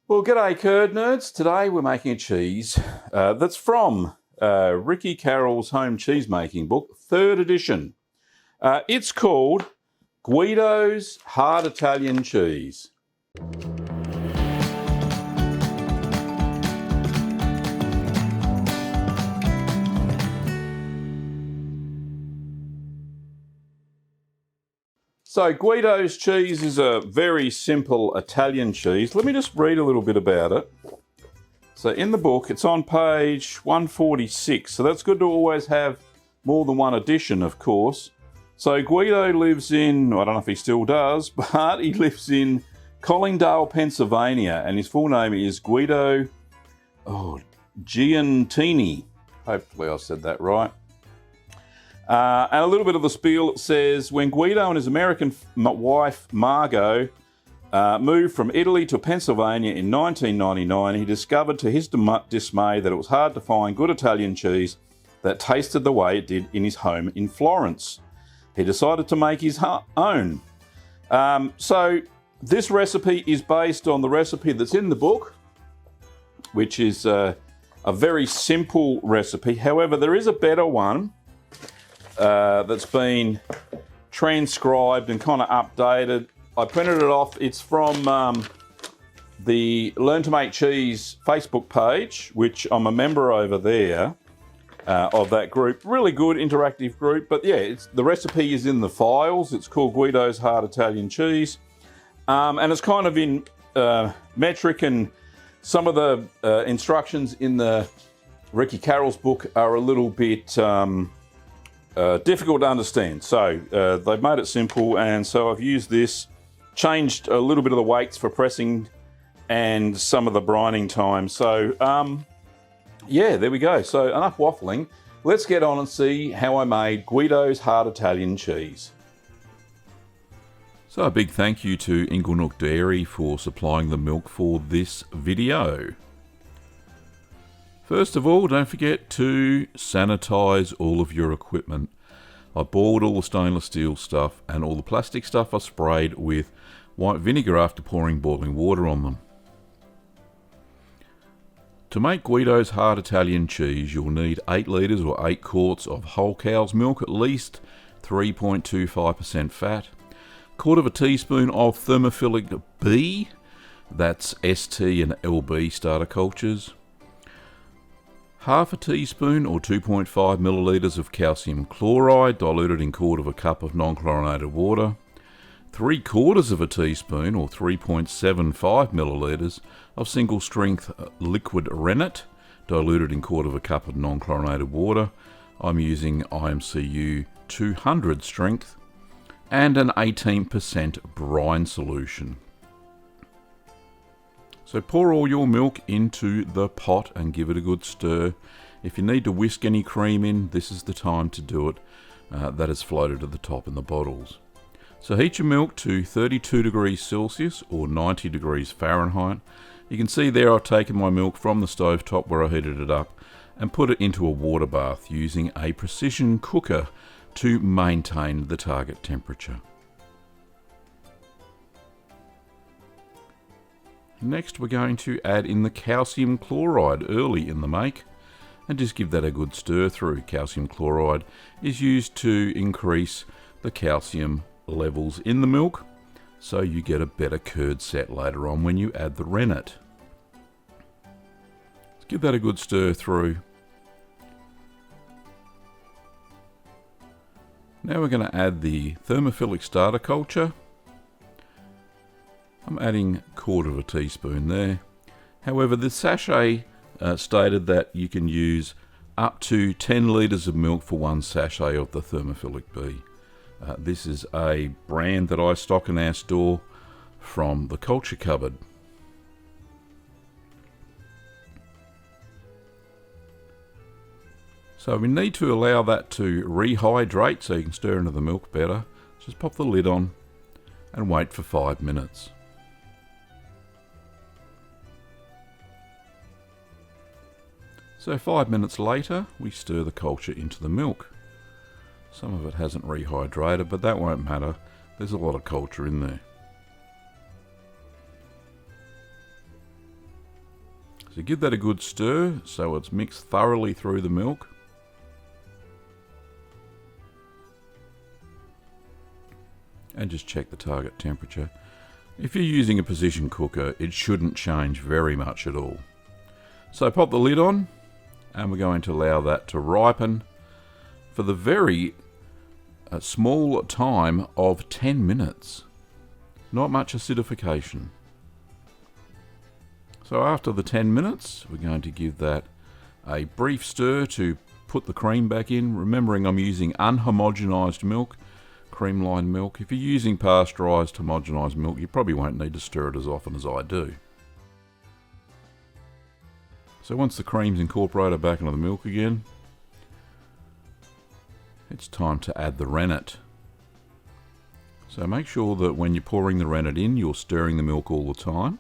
Well, g'day curd nerds. Today we're making a cheese that's from Ricky Carroll's home cheese making book, 3rd edition. It's called Guido's Hard Italian Cheese. So Guido's cheese is a very simple Italian cheese. Let me just read a little bit about it. So in the book, it's on page 146. So that's good to always have more than one edition, of course. So Guido lives in, I don't know if he still does, but he lives in Collingdale, Pennsylvania, and his full name is Guido Giantini. Hopefully I said that right. And a little bit of the spiel, it says, when Guido and his American wife, Margot, moved from Italy to Pennsylvania in 1999, he discovered to his dismay that it was hard to find good Italian cheese that tasted the way it did in his home in Florence. He decided to make his own. So this recipe is based on the recipe that's in the book, which is a very simple recipe. However, there is a better one that's been transcribed and kind of updated. I printed it off. It's from the Learn to Make Cheese Facebook page, which I'm a member over there of that group. Really good interactive group. But yeah, the recipe is in the files. It's called Guido's Hard Italian Cheese. And it's kind of in metric, and some of the instructions in the Ricky Carroll's book are a little bit difficult to understand. So they've made it simple, and so I've used this, changed a little bit of the weights for pressing and some of the brining time. So yeah, there we go. So enough waffling. Let's get on and see how I made Guido's Hard Italian Cheese. So a big thank you to Inglenook Dairy for supplying the milk for this video. First of all, don't forget to sanitize all of your equipment. I boiled all the stainless steel stuff, and all the plastic stuff I sprayed with white vinegar after pouring boiling water on them. To make Guido's Hard Italian Cheese, you'll need 8 litres or 8 quarts of whole cow's milk, at least 3.25% fat, 1/4 teaspoon of thermophilic B, that's ST and LB starter cultures, 1/2 teaspoon or 2.5 millilitres of calcium chloride diluted in 1/4 cup of non-chlorinated water, 3/4 teaspoon or 3.75 millilitres of single strength liquid rennet diluted in 1/4 cup of non-chlorinated water. I'm using IMCU 200 strength, and an 18% brine solution. So pour all your milk into the pot and give it a good stir. If you need to whisk any cream in, this is the time to do it. That is floated at the top in the bottles. So heat your milk to 32 degrees Celsius or 90 degrees Fahrenheit. You can see there I've taken my milk from the stove top where I heated it up and put it into a water bath using a precision cooker to maintain the target temperature. Next, we're going to add in the calcium chloride early in the make and just give that a good stir through. Calcium chloride is used to increase the calcium levels in the milk, so you get a better curd set later on when you add the rennet. Let's give that a good stir through. Now we're going to add the thermophilic starter culture. I'm adding 1/4 teaspoon there. However, the sachet stated that you can use up to 10 litres of milk for 1 sachet of the thermophilic B. This is a brand that I stock in our store from the Culture Cupboard. So we need to allow that to rehydrate so you can stir into the milk better. Just pop the lid on and wait for 5 minutes. So 5 minutes later, we stir the culture into the milk. Some of it hasn't rehydrated, but that won't matter. There's a lot of culture in there. So give that a good stir so it's mixed thoroughly through the milk. And just check the target temperature. If you're using a precision cooker, it shouldn't change very much at all. So pop the lid on, and we're going to allow that to ripen for the very small time of 10 minutes. Not much acidification. So after the 10 minutes, we're going to give that a brief stir to put the cream back in, remembering I'm using unhomogenized milk, cream-lined milk. If you're using pasteurized, homogenized milk, you probably won't need to stir it as often as I do. So once the cream's incorporated back into the milk again, it's time to add the rennet. So make sure that when you're pouring the rennet in, you're stirring the milk all the time.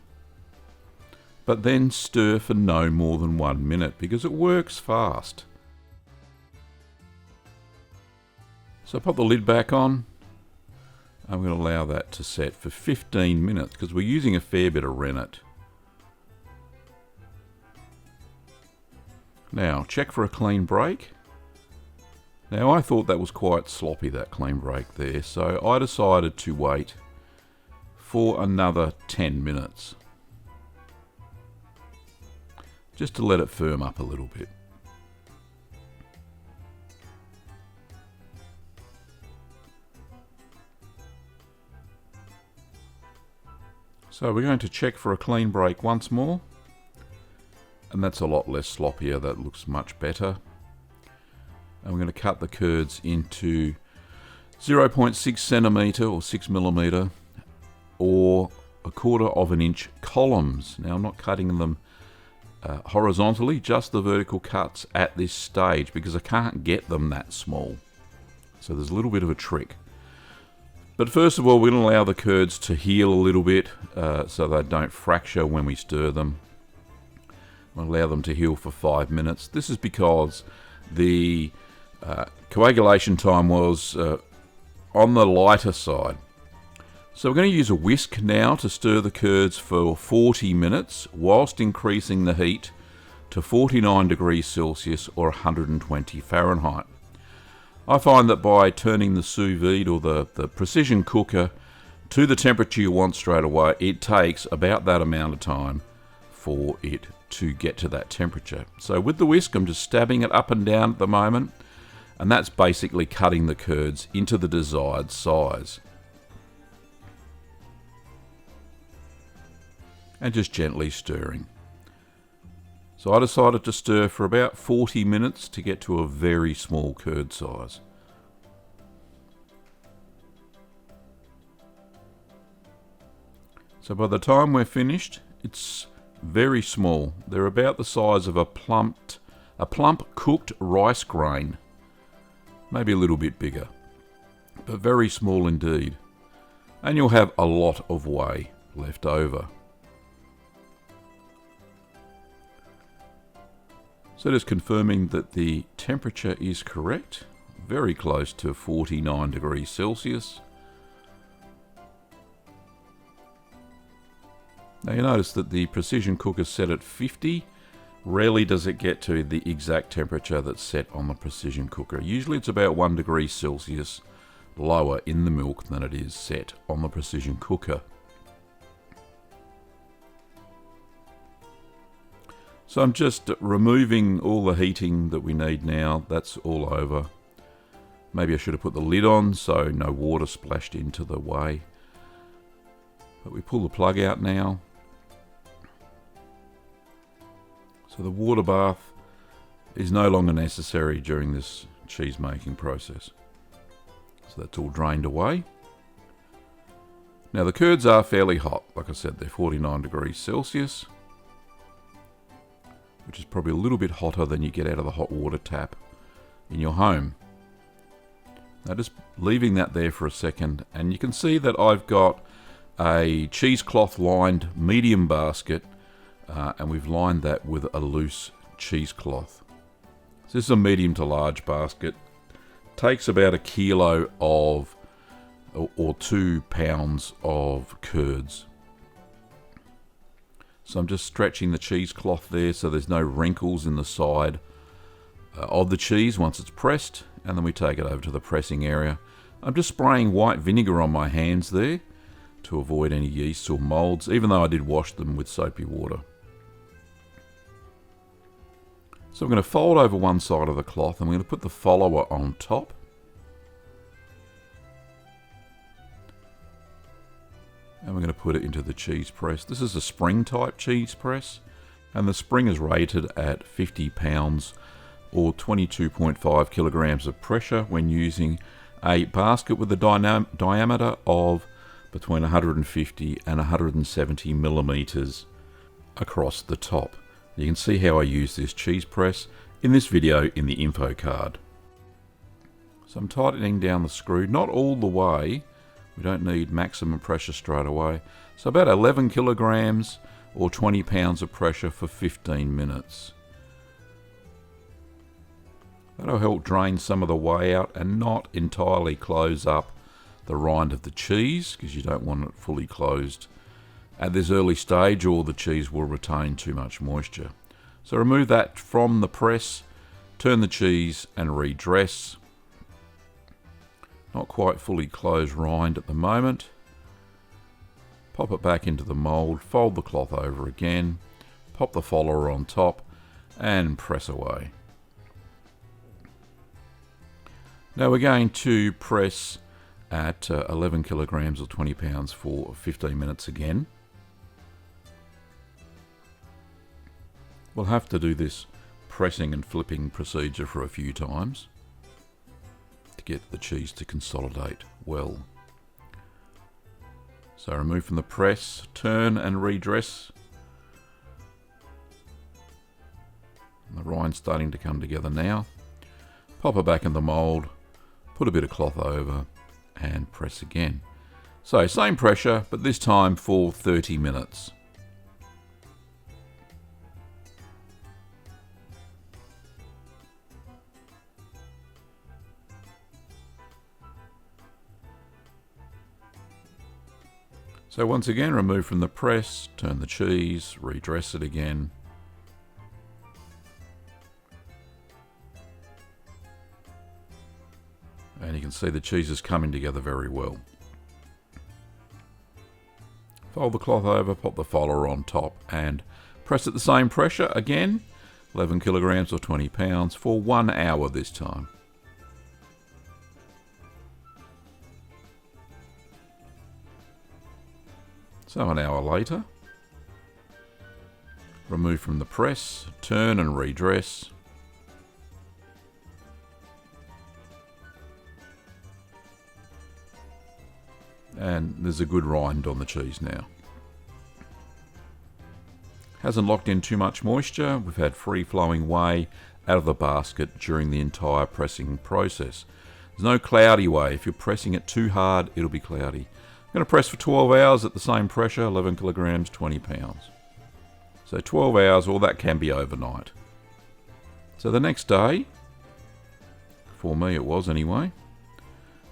But then stir for no more than 1 minute because it works fast. So pop the lid back on. I'm going to allow that to set for 15 minutes because we're using a fair bit of rennet. Now check for a clean break. Now I thought that was quite sloppy, that clean break there, so I decided to wait for another 10 minutes. Just to let it firm up a little bit. So we're going to check for a clean break once more. And that's a lot less sloppier, that looks much better. And we're going to cut the curds into 0.6 centimetre or 6 millimetre or 1/4 of an inch columns. Now I'm not cutting them horizontally, just the vertical cuts at this stage because I can't get them that small. So there's a little bit of a trick. But first of all, we're going to allow the curds to heal a little bit so they don't fracture when we stir them. We'll allow them to heal for 5 minutes. This is because the coagulation time was on the lighter side. So we're going to use a whisk now to stir the curds for 40 minutes whilst increasing the heat to 49 degrees Celsius or 120 Fahrenheit. I find that by turning the sous vide or the precision cooker to the temperature you want straight away, it takes about that amount of time for it to get to that temperature. So with the whisk, I'm just stabbing it up and down at the moment, and that's basically cutting the curds into the desired size. And just gently stirring. So I decided to stir for about 40 minutes to get to a very small curd size. So by the time we're finished, it's very small. They're about the size of a plump cooked rice grain. Maybe a little bit bigger, but very small indeed. And you'll have a lot of whey left over. So just confirming that the temperature is correct, very close to 49 degrees Celsius. Now you notice that the precision cooker is set at 50. Rarely does it get to the exact temperature that's set on the precision cooker. Usually it's about 1 degree Celsius lower in the milk than it is set on the precision cooker. So I'm just removing all the heating that we need now. That's all over. Maybe I should have put the lid on so no water splashed into the whey. But we pull the plug out now. So the water bath is no longer necessary during this cheese making process. So that's all drained away. Now the curds are fairly hot. Like I said, they're 49 degrees Celsius. Which is probably a little bit hotter than you get out of the hot water tap in your home. Now just leaving that there for a second, and you can see that I've got a cheesecloth lined medium basket, and we've lined that with a loose cheesecloth. So this is a medium to large basket. Takes about 1 kilo of or 2 pounds of curds. So I'm just stretching the cheesecloth there so there's no wrinkles in the side of the cheese once it's pressed, and then we take it over to the pressing area. I'm just spraying white vinegar on my hands there to avoid any yeasts or molds, even though I did wash them with soapy water. So I'm going to fold over one side of the cloth and we're going to put the follower on top. And we're going to put it into the cheese press. This is a spring type cheese press, and the spring is rated at 50 pounds or 22.5 kilograms of pressure when using a basket with a diameter of between 150 and 170 millimeters across the top. You can see how I use this cheese press in this video in the info card. So I'm tightening down the screw, not all the way. We don't need maximum pressure straight away. So about 11 kilograms or 20 pounds of pressure for 15 minutes. That'll help drain some of the whey out and not entirely close up the rind of the cheese, because you don't want it fully closed at this early stage or the cheese will retain too much moisture. So remove that from the press, turn the cheese and redress. Not quite fully closed rind at the moment. Pop it back into the mould, fold the cloth over again, pop the follower on top and press away. Now we're going to press at 11 kilograms or 20 pounds for 15 minutes again. We'll have to do this pressing and flipping procedure for a few times to get the cheese to consolidate well. So remove from the press, turn and redress. And the rind's starting to come together now. Pop it back in the mould, put a bit of cloth over and press again. So same pressure, but this time for 30 minutes. So once again, remove from the press, turn the cheese, redress it again. And you can see the cheese is coming together very well. Fold the cloth over, pop the follower on top and press at the same pressure again, 11 kilograms or 20 pounds for 1 hour this time. So an hour later, remove from the press, turn and redress. And there's a good rind on the cheese now. Hasn't locked in too much moisture. We've had free flowing whey out of the basket during the entire pressing process. There's no cloudy whey. If you're pressing it too hard, it'll be cloudy. I'm going to press for 12 hours at the same pressure, 11 kilograms, 20 pounds. So 12 hours, or that can be overnight. So the next day, for me it was anyway,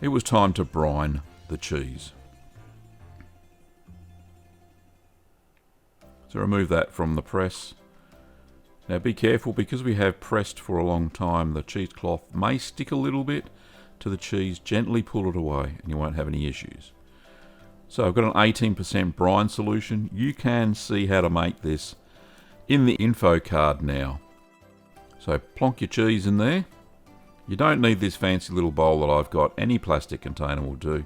it was time to brine the cheese. So remove that from the press. Now be careful, because we have pressed for a long time, the cheesecloth may stick a little bit to the cheese. Gently pull it away and you won't have any issues. So I've got an 18% brine solution. You can see how to make this in the info card now. So plonk your cheese in there. You don't need this fancy little bowl that I've got. Any plastic container will do.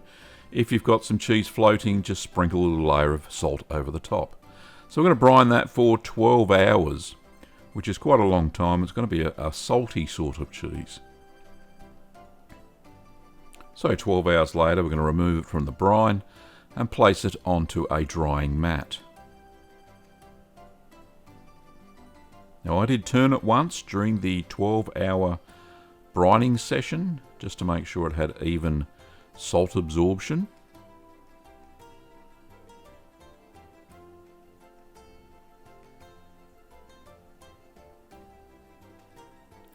If you've got some cheese floating, just sprinkle a little layer of salt over the top. So we're going to brine that for 12 hours, which is quite a long time. It's going to be a salty sort of cheese. So 12 hours later, we're going to remove it from the brine and place it onto a drying mat. Now I did turn it once during the 12-hour brining session, just to make sure it had even salt absorption.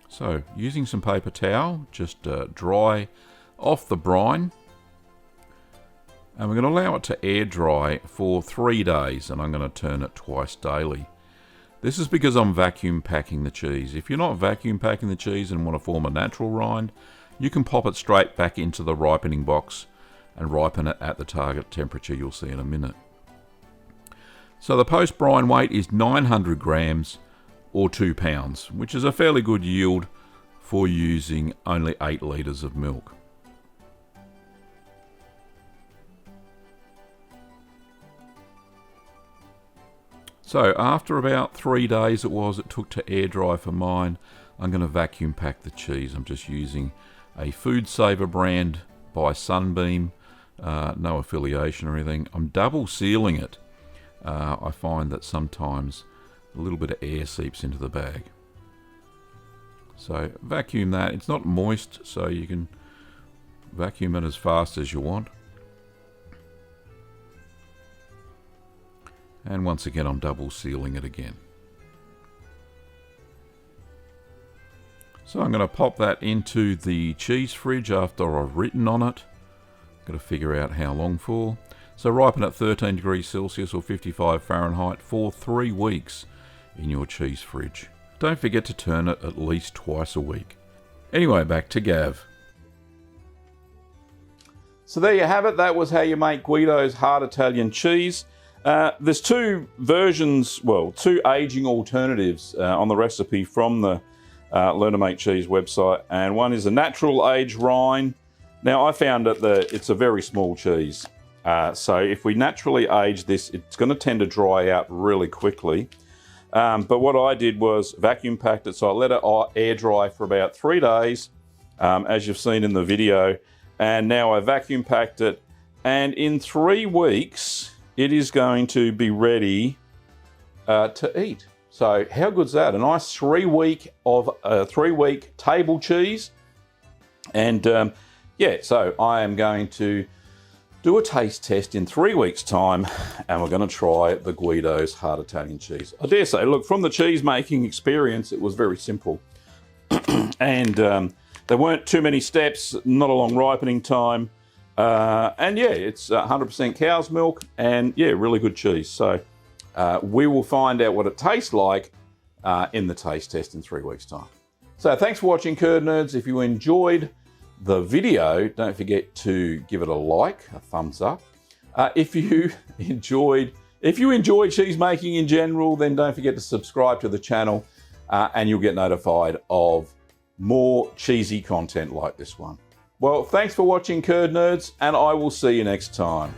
So using some paper towel, just dry off the brine. And we're going to allow it to air dry for 3 days, and I'm going to turn it twice daily. This is because I'm vacuum packing the cheese. If you're not vacuum packing the cheese and want to form a natural rind, you can pop it straight back into the ripening box and ripen it at the target temperature you'll see in a minute. So the post-brine weight is 900 grams or 2 pounds, which is a fairly good yield for using only 8 litres of milk. So after about 3 days it took to air dry for mine, I'm going to vacuum pack the cheese. I'm just using a Food Saver brand by Sunbeam, no affiliation or anything. I'm double sealing it. I find that sometimes a little bit of air seeps into the bag. So vacuum that. It's not moist, so you can vacuum it as fast as you want. And once again, I'm double sealing it again. So I'm going to pop that into the cheese fridge after I've written on it. Got to figure out how long for. So ripen at 13 degrees Celsius or 55 Fahrenheit for 3 weeks in your cheese fridge. Don't forget to turn it at least twice a week. Anyway, back to Gav. So there you have it. That was how you make Guido's hard Italian cheese. There's 2 versions, well, 2 aging alternatives on the recipe from the Learn to Make Cheese website, and one is a natural age rind. Now I found that it's a very small cheese, so if we naturally age this, it's going to tend to dry out really quickly. But what I did was vacuum packed it, so I let it air dry for about 3 days, as you've seen in the video, and now I vacuum packed it, and in 3 weeks it is going to be ready to eat. So how good's that? A nice 3 week table cheese. And yeah, so I am going to do a taste test in 3 weeks' time, and we're going to try the Guido's hard Italian cheese. I dare say, look, from the cheese making experience, it was very simple. And there weren't too many steps, not a long ripening time. And yeah, it's 100% cow's milk, and yeah, really good cheese. So we will find out what it tastes like in the taste test in 3 weeks' time. So thanks for watching, Curd Nerds. If you enjoyed the video, don't forget to give it a like, a thumbs up. If you enjoyed cheese making in general, then don't forget to subscribe to the channel, and you'll get notified of more cheesy content like this one. Well, thanks for watching, Curd Nerds, and I will see you next time.